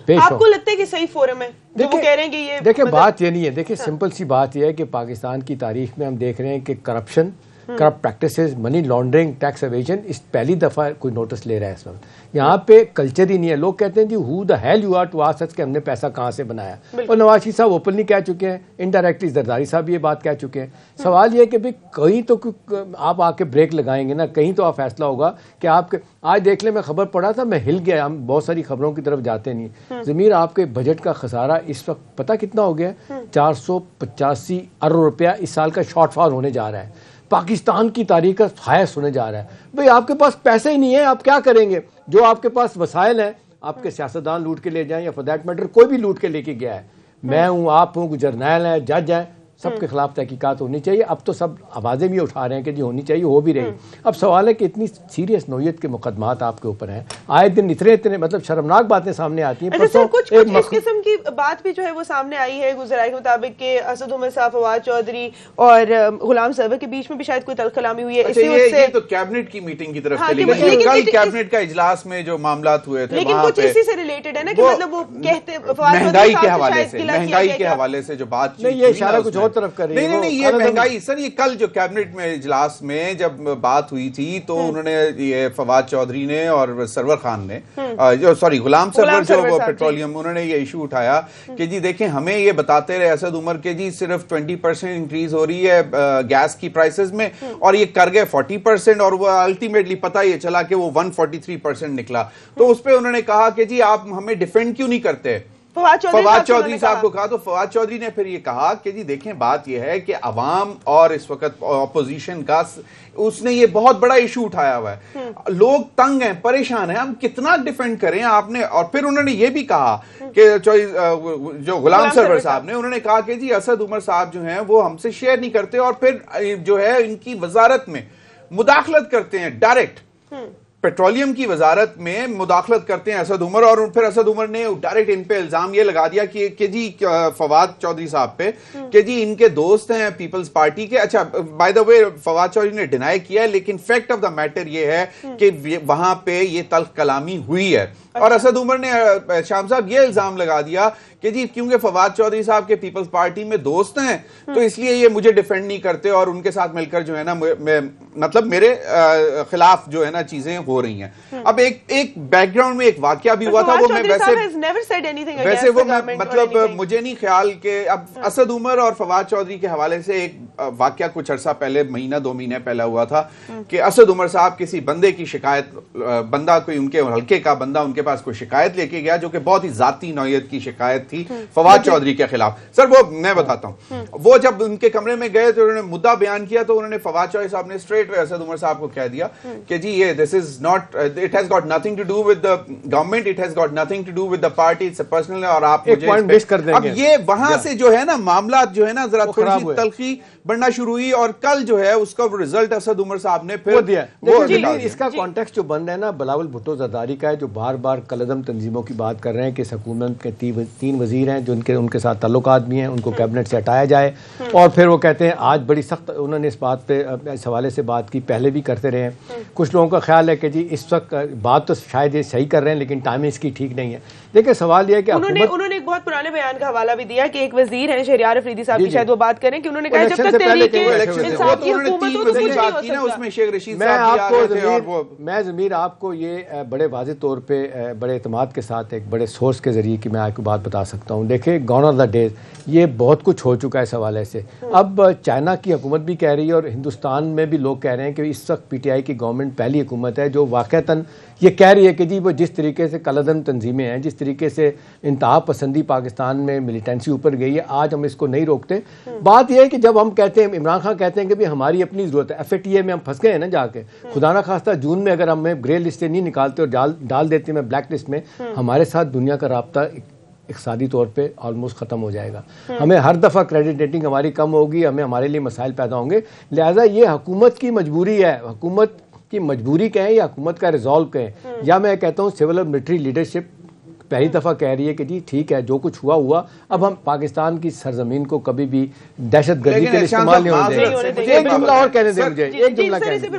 پیش ہو. آپ کو لگتا ہے کہ صحیح فورم ہے جو وہ کہہ رہے ہیں کہ یہ؟ دیکھیں بات یہ نہیں ہے, دیکھیں سمپل سی بات یہ ہے کہ پاکستان کی تاریخ میں ہم دیکھ رہے ہیں کہ corruption, corrupt practices, money laundering, tax evasion, اس پہلی دفعہ کوئی نوٹس لے رہا ہے اس وقت. یہاں پہ کلچر ہی نہیں ہے. لوگ کہتے ہیں جی who the hell you are to ask us کہ ہم نے پیسہ کہاں سے بنایا, اور نواز شریف صاحب اوپنلی کہہ چکے ہیں, انڈائریکٹلی زرداری صاحب یہ بات کہہ چکے ہیں. سوال یہ ہے کہ بھائی کہیں تو آپ آ کے بریک لگائیں گے نا, کہیں تو آپ فیصلہ ہوگا کہ آپ کے. آج دیکھ لیں, میں خبر پڑھا تھا, میں ہل گیا, ہم بہت ساری خبروں کی طرف جاتے نہیں. ضمیر آپ کے بجٹ کا خسارہ اس وقت پتہ کتنا ہو گیا ہے؟ 485 ارب روپیہ اس سال کا شارٹ فال ہونے جا رہا ہے. پاکستان کی تاریخ کا ہائیسٹ ہونے جا رہا ہے. بھئی آپ کے پاس پیسے ہی نہیں ہیں, آپ کیا کریں گے؟ جو آپ کے پاس وسائل ہیں, آپ کے سیاستدان لوٹ کے لے جائیں, یا فار دیٹ میٹر کوئی بھی لوٹ کے لے کے گیا ہے, میں ہوں, آپ ہوں, جرنیل ہیں, جج ہیں, سب کے خلاف تحقیقات ہونی چاہیے. اب تو سب آوازیں بھی اٹھا رہے ہیں کہ جی ہونی چاہیے, ہو بھی رہی. اب سوال ہے کہ اتنی سیریس نوعیت کے مقدمات آپ کے اوپر ہیں, آئے دن اتنے مطلب شرمناک باتیں سامنے آتی ہیں. کچھ اس قسم کی بات بھی جو ہے وہ سامنے آئی ہے ذرائع کے مطابق کہ اسد عمر صاحب, فواد چودھری اور غلام سرور کے بیچ میں بھی شاید کوئی تلخ کلامی ہوئی ہے. یہ تو کیبنٹ کی میٹنگ کی طرف چلی گئی, کل کیبنٹ کا اجلاس میں جو معاملات ہوئے تھے, لیکن کچھ اسی سے ریلیٹڈ ہے نا, کہ مطلب وہ کہتے مہنگائی کے حوالے سے جو بات, یہ اشارہ کچھ اور طرف کر رہی ہے. یہ مہنگائی سر, یہ کل جو کیبنٹ میں اجلاس میں جب بات ہوئی تھی تو انہوں نے یہ فواد چودھری نے اور سرور خان نے, سوری غلام سرور جو وہ پیٹرولیم, انہوں نے یہ ایشو اٹھایا کہ جی دیکھیں ہمیں یہ بتاتے رہے اسد عمر کے جی صرف 20% انکریز ہو رہی ہے گیس کی پرائسز میں, اور یہ کر گئے 40%, اور وہ الٹیمیٹلی پتہ یہ چلا کہ وہ 143% نکلا. تو اس پہ انہوں نے کہا کہ جی آپ ہمیں ڈیفینڈ کیوں نہیں کرتے, فواد چودھری صاحب کو کہا. تو فواد چودھری نے پھر یہ کہا کہ جی دیکھیں بات یہ ہے کہ عوام اور اس وقت اپوزیشن کا اس نے یہ بہت بڑا ایشو اٹھایا ہوا ہے, لوگ تنگ ہیں, پریشان ہیں, ہم کتنا ڈیفینڈ کریں آپ نے. اور پھر انہوں نے یہ بھی کہا کہ جو غلام سرور صاحب نے, انہوں نے کہا کہ جی اسد عمر صاحب جو ہیں وہ ہم سے شیئر نہیں کرتے اور پھر جو ہے ان کی وزارت میں مداخلت کرتے ہیں, ڈائریکٹ پیٹرولیم کی وزارت میں مداخلت کرتے ہیں اسد عمر. اور پھر اسد عمر نے ڈائریکٹ ان پہ الزام یہ لگا دیا کہ جی فواد چودھری صاحب پہ کہ جی ان کے دوست ہیں پیپلز پارٹی کے. اچھا بائی دا وے فواد چودھری نے ڈینائی کیا ہے, لیکن فیکٹ آف دا میٹر یہ ہے کہ وہاں پہ یہ تلخ کلامی ہوئی ہے. اور اسد عمر نے شام صاحب یہ الزام لگا دیا کہ جی کیونکہ فواد چودھری صاحب کے پیپلز پارٹی میں دوست ہیں تو اس لیے یہ مجھے ڈیفینڈ نہیں کرتے اور ان کے ساتھ مل کر جو ہے نا مطلب میرے خلاف جو ہے نا چیزیں ہو رہی ہیں. اب ایک بیک گراؤنڈ میں ایک واقعہ بھی ہوا تھا, وہ میں ویسے وہ مطلب مجھے نہیں خیال کہ اب اسد عمر اور فواد چودھری کے حوالے سے ایک واقعہ کچھ عرصہ پہلے, مہینہ 2 مہینے پہلے ہوا تھا کہ اسد عمر صاحب کسی بندے کی شکایت, بندہ کوئی ان کے حلقے کا بندہ ان کے پاس کوئی شکایت لے کے گیا جو کہ بہت ہی ذاتی نوعیت کی شکایت تھی فواد چودھری کے خلاف. سر وہ میں بتاتا ہوں, وہ جب ان کے کمرے میں گئے تو انہوں نے مدعا بیان کیا تو انہوں نے فواد چودھری صاحب نے اسٹریٹ اسد عمر صاحب کو کہہ دیا کہ جی یہ this is not, it has got nothing to do with the government, it has got nothing to do with the party, it's personal. اور آپ اب یہ وہاں سے جو ہے نا معاملات جو ہے نا ذرا تھوڑی سی تلخی بڑھنا شروع ہوئی اور کل جو ہے اس کا رزلٹ اسد عمر صاحب نے پھر دیا. اس کا کانٹیکسٹ جو بن رہا ہے نا بلاول بھٹو زرداری کا ہے, جو بار بار کالعدم تنظیموں کی بات کر رہے ہیں کہ اس حکومت کے 3 وزیر ہیں جو ان کے ساتھ تعلقات بھی ہیں, ان کو کیبنٹ سے ہٹایا جائے. اور پھر وہ کہتے ہیں آج بڑی سخت انہوں نے اس بات پہ اس حوالے سے بات کی, پہلے بھی کرتے رہے ہیں. کچھ لوگوں کا خیال ہے کہ جی اس وقت بات تو شاید یہ صحیح کر رہے ہیں لیکن ٹائمنگ اس کی ٹھیک نہیں ہے. دیکھیں سوال یہ ہے کہ انہوں نے ایک بہت پرانے بیان کا حوالہ بھی دیا کہ ایک وزیر ہیں شہریار افریدی صاحب کی, شاید وہ بات کریں کہ انہوں نے کہا جب تک تحریک انصاف کی حکومت ہو تو کچھ نہیں ہو سکتا. میں ضمیر آپ کو یہ بڑے واضح طور پہ بڑے اعتماد کے ساتھ ایک بڑے سورس کے ذریعے کی میں آپ کو بات بتا سکتا ہوں. دیکھیں گون آف دا ڈیز یہ بہت کچھ ہو چکا ہے اس حوالے سے. اب چائنا کی حکومت بھی کہہ رہی ہے اور ہندوستان میں بھی لوگ کہہ رہے ہیں کہ اس وقت پی ٹی آئی کی گورنمنٹ پہلی حکومت ہے جو واقعتاً یہ کہہ رہی ہے کہ جی وہ جس طریقے سے کالعدم تنظیمیں ہیں, جس طریقے سے انتہا پسندی پاکستان میں ملیٹنسی اوپر گئی ہے, آج ہم اس کو نہیں روکتے. بات یہ ہے کہ جب ہم کہتے ہیں, عمران خان کہتے ہیں کہ ہماری اپنی ضرورت ہے, FATA میں ہم پھنس گئے ہیں نا جا کے, خدا نہ خواستہ جون میں اگر ہمیں گرے لسٹ سے نہیں نکالتے اور ڈال دیتے ہیں بلیک لسٹ میں, ہمارے ساتھ دنیا کا رابطہ اقتصادی طور پہ آلموسٹ ختم ہو جائے گا. ہمیں ہر دفعہ کریڈٹ ریٹنگ ہماری کم ہوگی, ہمارے لیے مسائل پیدا ہوں گے. لہٰذا یہ حکومت کی مجبوری ہے, حکومت کی مجبوری کہیں یا حکومت کا ریزالو کہیں, یا میں کہتا ہوں سول اور ملٹری لیڈرشپ پہلی دفعہ کہہ رہی ہے کہ جی ٹھیک ہے جو کچھ ہوا, اب ہم پاکستان کی سرزمین کو کبھی بھی دہشت گردی کے لیے استعمال نہیں ہونے دیں گے. ایک جملہ اور کہنے دیں مجھے, ایک جملہ کہنے دیں.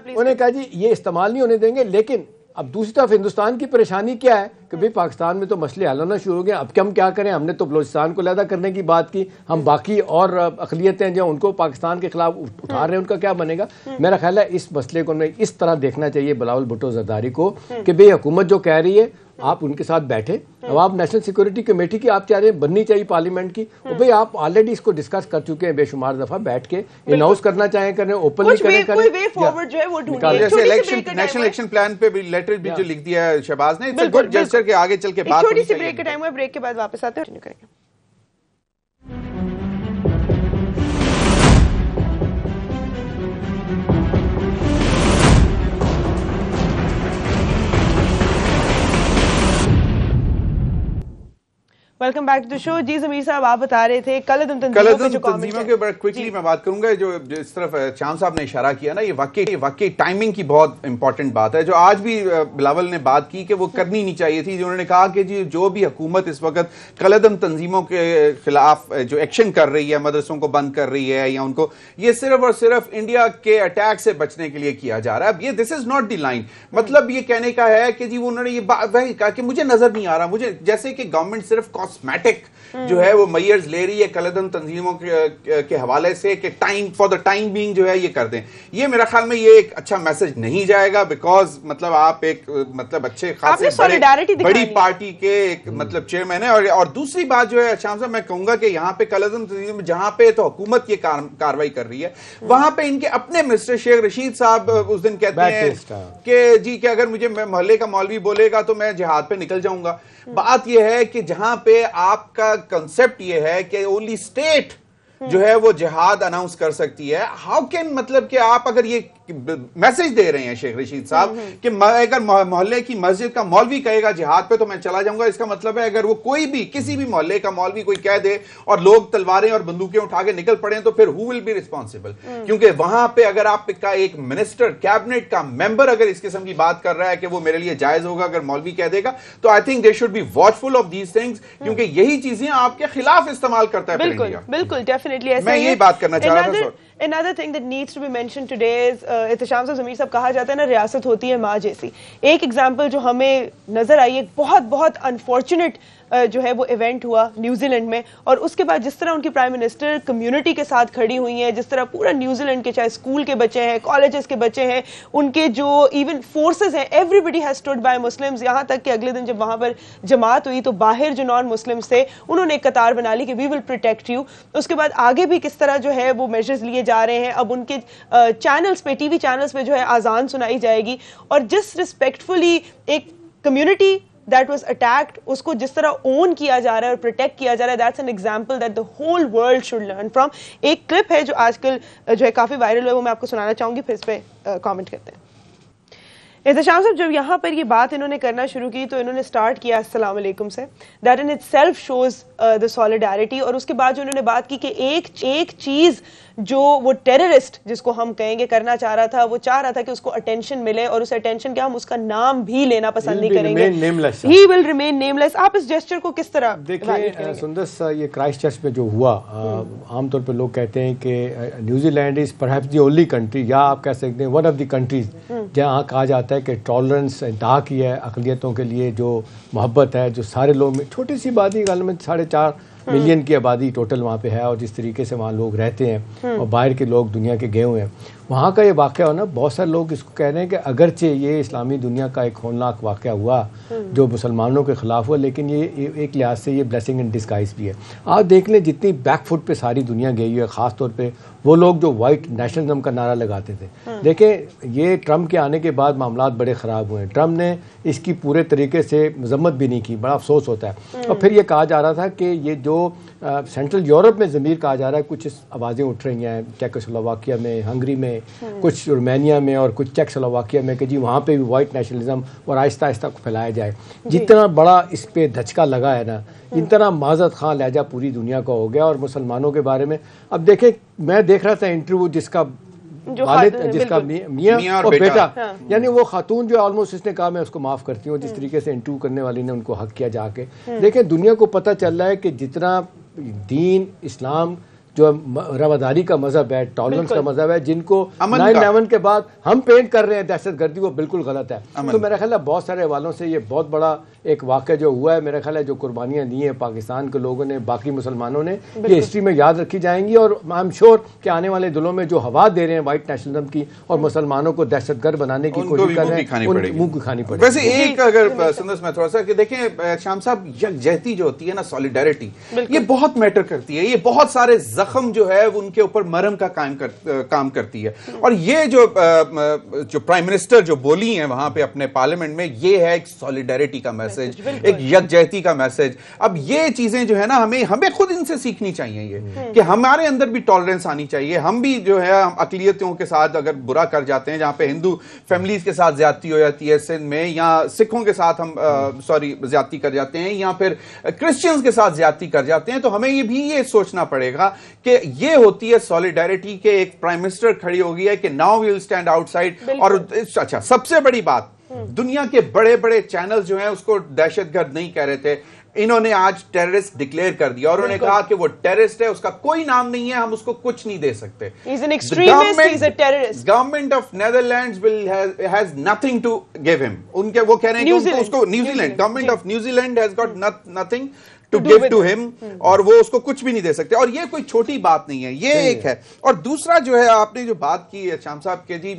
انہوں نے کہا جی یہ استعمال نہیں ہونے دیں گے, لیکن اب دوسری طرف ہندوستان کی پریشانی کیا ہے کہ بھئی پاکستان میں تو مسئلے حل ہونا شروع ہو گئے. اب ہم کیا کریں, ہم نے تو بلوچستان کو علیحدہ کرنے کی بات کی, ہم باقی اور اقلیتیں جو ان کو پاکستان کے خلاف اٹھا رہے ہیں, ان کا کیا بنے گا. میرا خیال ہے اس مسئلے کو اس طرح دیکھنا چاہیے بلاول بھٹو زرداری کو کہ بھئی حکومت جو کہہ رہی ہے آپ ان کے ساتھ بیٹھے. اب آپ نیشنل سیکورٹی کمیٹی کی آپ چاہ رہے ہیں بننی چاہیے پارلیمنٹ کی, اور بھئی آپ آلریڈی اس کو ڈسکس کر چکے ہیں بے شمار دفعہ, بیٹھ کے اناؤنس کرنا چاہیں کریں, اوپنلی کریں. جیسے نیشنل ایکشن پلان پہ بھی لیٹر بھی جو لکھ دیا ہے شہباز نے, گڈ جسچر کے آگے چل کے بات. چھوٹی سی بریک کا ٹائم ہے, بریک کے بعد واپس آتے ہیں کریں گے. Welcome back to show. جی ضمیر صاحب آپ بتا رہے تھے کالعدم تنظیموں کے بڑا کوئکلی میں بات کروں گا. جو اس طرف شام صاحب نے اشارہ کیا نا, یہ واقعی ٹائمنگ کی بہت امپورٹنٹ بات ہے, جو آج بھی بلاول نے بات کی کہ وہ کرنی نہیں چاہیے تھی. انہوں نے کہا کہ جی جو بھی حکومت اس وقت کالعدم تنظیموں کے خلاف جو ایکشن کر رہی ہے, مدرسوں کو بند کر رہی ہے یا ان کو, یہ صرف اور صرف انڈیا کے اٹیک سے بچنے کے لیے کیا جا رہا ہے. اب یہ this is not the line, مطلب یہ کہنے کا ہے کہ جی انہوں نے یہ کہا کہ مجھے نظر نہیں آ رہا, مجھے جیسے کہ گورنمنٹ صرف کاسمیٹک جو ہے وہ میئرز لے رہی ہے کلدن تنظیموں کے حوالے سے کہ فار دا ٹائم بینگ جو ہے یہ کر دیں. یہ میرا خیال میں یہ ایک اچھا میسج نہیں جائے گا, بیکاز مطلب آپ ایک مطلب اچھے خاصے بڑی پارٹی کے ایک مطلب چیئرمین ہے. اور دوسری بات جو ہے شام صاحب میں کہوں گا کہ یہاں پہ کلدن تنظیم جہاں پہ تو حکومت یہ کاروائی کر رہی ہے, وہاں پہ ان کے اپنے منسٹر شیخ رشید صاحب اس دن کہتے ہیں کہ جی کہ اگر مجھے محلے کا مولوی بولے گا تو میں جہاد پہ نکل جاؤں گا. بات یہ ہے کہ جہاں پہ آپ کا کنسپٹ یہ ہے کہ اونلی اسٹیٹ جو ہے وہ جہاد اناؤنس کر سکتی ہے, ہاؤ کین مطلب کہ آپ اگر یہ میسج دے رہے ہیں شیخ رشید صاحب کہ اگر محلے کی مسجد کا مولوی کہے گا جہاد پہ تو میں چلا جاؤں گا, اس کا مطلب ہے اگر وہ کوئی بھی کسی بھی محلے کا مولوی کوئی کہہ دے اور لوگ تلواریں اور بندوقیں اٹھا کے نکل پڑیں تو پھر ہو ول بی ریسپانسبل. کیونکہ وہاں پہ اگر آپ کا ایک منسٹر کیبنٹ کا ممبر اگر اس قسم کی بات کر رہا ہے کہ وہ میرے لیے جائز ہوگا اگر مولوی کہہ دے گا, تو I think they should be watchful of these things, کیونکہ یہی چیزیں آپ کے خلاف استعمال کرتا ہے. بالکل بالکل ڈیفینیٹلی میں یہی بات کرنا چاہ رہا تھا. Another thing that needs to be mentioned today is Ehtesham صاحب ضمیر صاحب کہا جاتا ہے نا ریاست ہوتی ہے ماں جیسی. ایک ایگزامپل جو ہمیں نظر آئی ایک بہت انفارچونیٹ جو ہے وہ ایونٹ ہوا نیوزی لینڈ میں, اور اس کے بعد جس طرح ان کی پرائم منسٹر کمیونٹی کے ساتھ کھڑی ہوئی ہیں, جس طرح پورا نیوزی لینڈ کے چاہے اسکول کے بچے ہیں, کالجز کے بچے ہیں, ان کے جو ایون فورسز ہیں, everybody has stood by Muslims. یہاں تک کہ اگلے دن جب وہاں پر جماعت ہوئی تو باہر جو نان مسلمس تھے انہوں نے ایک قطار بنا لی کہ وی ول پروٹیکٹ یو. اس کے بعد آگے بھی کس طرح جو ہے وہ میجرز لیے جا رہے ہیں. اب ان کے چینلز پہ, ٹی وی چینلز پہ جو ہے آزان سنائی جائے گی, اور جس رسپیکٹفلی ایک کمیونٹی that was attacked اس کو جس طرح اون کیا جا رہا ہے اور پروٹیکٹ کیا جا رہا ہے, that's an example that the whole world should learn from. ایک کلپ ہے جو آج کل جو ہے کافی وائرل ہوا ہے, وہ میں آپ کو سنانا چاہوں گی, پھر اس پہ کامنٹ کرتے ہیں. احتشام صاحب جب یہاں پر یہ بات انہوں نے کرنا شروع کی تو انہوں نے سٹارٹ کیا السلام علیکم سے. That in itself shows the solidarity. اور اس کے بعد جو انہوں نے بات کی کہ ایک چیز جو وہ ٹیررسٹ جس کو ہم کہیں گے کرنا چاہ رہا تھا, وہ چاہ رہا تھا کہ اس کو اٹینشن ملے, اور اس اٹینشن کے ہم اس کا نام بھی لینا پسند نہیں کریں گے. ہی ول ریمین نیملیس. آپ اس جیسچر کو کس طرح دیکھیں سندس, یہ کرائسٹ چرچ میں جو ہوا, عام طور پہ لوگ کہتے ہیں کہ New Zealand is perhaps the only country, یا آپ کہہ سکتے ہیں ون آف دی کنٹریز جہاں کہا جاتا ہے کہ ٹالرنس انتہا کی ہے اقلیتوں کے لیے, جو محبت ہے, جو سارے لوگ میں چھوٹی سی بات ہی غالباً 4.5 ملین کی آبادی ٹوٹل وہاں پہ ہے, اور جس طریقے سے وہاں لوگ رہتے ہیں اور باہر کے لوگ دنیا کے گئے ہوئے ہیں, وہاں کا یہ واقعہ ہو نا, بہت سارے لوگ اس کو کہہ رہے ہیں کہ اگرچہ یہ اسلامی دنیا کا ایک ہولناک واقعہ ہوا جو مسلمانوں کے خلاف ہوا, لیکن یہ ایک لحاظ سے یہ بلیسنگ ان ڈسگائز بھی ہے. آپ دیکھ لیں جتنی بیک فٹ پہ ساری دنیا گئی ہے, خاص طور پہ وہ لوگ جو وائٹ نیشنلزم کا نعرہ لگاتے تھے. دیکھیں یہ ٹرمپ کے آنے کے بعد معاملات بڑے خراب ہوئے ہیں. ٹرمپ نے اس کی پورے طریقے سے مذمت بھی نہیں کی, بڑا افسوس ہوتا ہے. اور پھر یہ کہا جا رہا تھا کہ یہ جو سینٹرل یورپ میں ضمیر کہا جا رہا ہے, کچھ آوازیں اٹھ رہی ہیں چیکوسلوواکیہ میں, ہنگری میں, کچھ رومینیا میں اور کچھ چیکوسلوواکیہ میں, کہ جی وہاں پہ بھی وائٹ نیشنلزم اور آہستہ آہستہ پھیلایا جائے. جتنا بڑا اس پہ دھچکا لگا ہے نا, اتنا معذرت خواہ لہجہ پوری دنیا کا ہو گیا. اور مسلمانوں کے بارے میں اب دیکھیں, میں دیکھ رہا تھا انٹرویو جس کا والد, جس کا میاں اور بیٹا, یعنی وہ خاتون جو آلموسٹ اس نے کہا میں اس کو معاف کرتی ہوں, جس طریقے سے انٹرویو کرنے والی نے ان کو حق کیا جا کے. دیکھیں دنیا کو پتہ چل رہا ہے کہ جتنا دین اسلام جو رواداری کا مذہب ہے, ٹالرنس کا مذہب ہے, جن کو 9/11 کے بعد ہم پینٹ کر رہے ہیں دہشت گردی, وہ بالکل غلط ہے. تو میرا خیال ہے بہت سارے حوالوں سے یہ بہت بڑا ایک واقعہ جو ہوا ہے, میرا خیال ہے جو قربانیاں دی ہیں پاکستان کے لوگوں نے, باقی مسلمانوں نے, یہ ہسٹری میں یاد رکھی جائیں گی. اور آئی ایم شیور کہ آنے والے دلوں میں جو ہوا دے رہے ہیں وائٹ نیشنلزم کی اور مسلمانوں کو دہشت گرد بنانے کی کوشش کر رہے ہیں, منہ کی کھانی پڑے گی. ویسے ایک اگر سندس میں تھوڑا سا کہ دیکھیں شام صاحب, یکجہتی جو ہوتی ہے نا, سالیڈیرٹی, یہ بہت میٹر کرتی ہے. یہ بہت سارے زخم جو ہے ان کے اوپر مرہم کا کام کرتی ہے. اور یہ جو پرائم منسٹر جو بولی ہیں وہاں پہ اپنے پارلیمنٹ میں, یہ ہے ایک سالیڈیرٹی کا میسج, ایک یکجہتی کا میسج. اب یہ چیزیں جو ہے نا ہمیں خود ان سے سیکھنی چاہیے, یہ کہ ہمارے اندر بھی ٹالرنس آنی چاہیے. ہم بھی جو ہے اقلیتوں کے ساتھ اگر برا کر جاتے ہیں, جہاں پہ ہندو فیملیز کے ساتھ زیادتی ہو جاتی ہے سندھ میں, یا سکھوں کے ساتھ ہم زیادتی کر جاتے ہیں, یا پھر کرسچنز کے ساتھ زیادتی کر جاتے ہیں, تو ہمیں یہ بھی یہ سوچنا پڑے گا کہ یہ ہوتی ہے سالیڈیرٹی کے. ایک پرائم منسٹر کھڑی ہو گئی ہے کہ now we will stand outside. اور اچھا سب سے بڑی بات, دنیا کے بڑے بڑے چینل جو ہیں اس کو دہشت گرد نہیں کہہ رہے تھے, انہوں نے آج ٹیررسٹ ڈکلیئر کر دیا, اور انہوں نے کہا کہ وہ ٹیررسٹ ہے, اس کا کوئی نام نہیں ہے, ہم اس کو کچھ نہیں دے سکتے. Government of Netherlands has nothing to give ہم. ان کے وہ کہہ رہے ہیں کہ اس کو New Zealand, government of New Zealand has got nothing to give to him, اور وہ اس کو کچھ بھی نہیں دے سکتے. اور یہ کوئی چھوٹی بات نہیں ہے, یہ ایک ہے. اور دوسرا جو ہے آپ نے جو بات کی شام صاحب کے جی,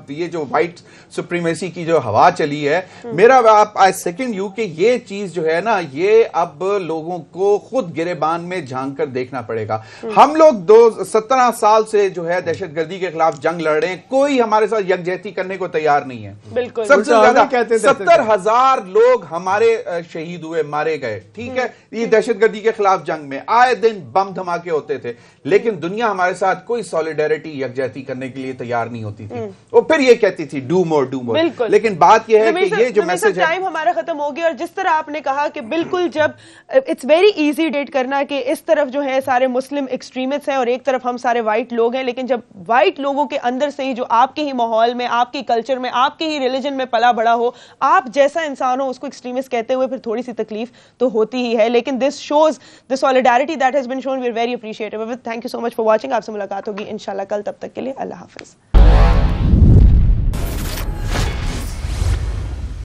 یہ جو وائٹ سپریمیسی کی جو ہوا چلی ہے, میرا I second you کہ یہ چیز جو ہے نا, یہ اب لوگوں کو خود گریبان میں جھانک کر دیکھنا پڑے گا. ہم لوگ 17 سال سے جو ہے دہشت گردی کے خلاف جنگ لڑ رہے ہیں, کوئی ہمارے ساتھ یکجہتی کرنے کو تیار نہیں ہے. بالکل سب سے زیادہ 70,000 لوگ ہمارے شہید ہوئے, مارے گئے, ٹھیک ہے, یہ دہشت گردی کے خلاف جنگ میں آئے دن بم دھماکے ہوتے تھے, لیکن دنیا ہمارے ساتھ کوئی سولیڈیرٹی یکجہتی کرنے کے لیے تیار نہیں ہوتی تھی. اور پھر یہ کہتی تھی ڈو مور ڈو مور. لیکن بات یہ ہے کہ یہ جو میسج ہے, ٹائم ہمارا ختم ہو گیا. اور جس طرح آپ نے کہا کہ بالکل جب اٹس ویری ایزی ڈیٹ کرنا کہ اس طرف جو ہے سارے مسلم ایکسٹریمسٹ ہیں اور ایک طرف ہم سارے وائٹ لوگ ہیں, لیکن جب وائٹ لوگوں کے اندر سے ہی جو آپ کے ہی ماحول میں, آپ کی کلچر میں, آپ کے ہی ریلیجن میں پلا بڑا ہو, آپ جیسا انسان ہو اس کو ایکسٹریمسٹ کہتے ہوئے پھر تھوڑی سی تکلیف تو ہوتی ہی ہے. لیکن this shows the solidarity that has been shown. We are very appreciative of it. Thank you so much for watching. آپ سے ملاقات ہوگی انشاءاللہ کل, تب تک کے لیے اللہ حافظ.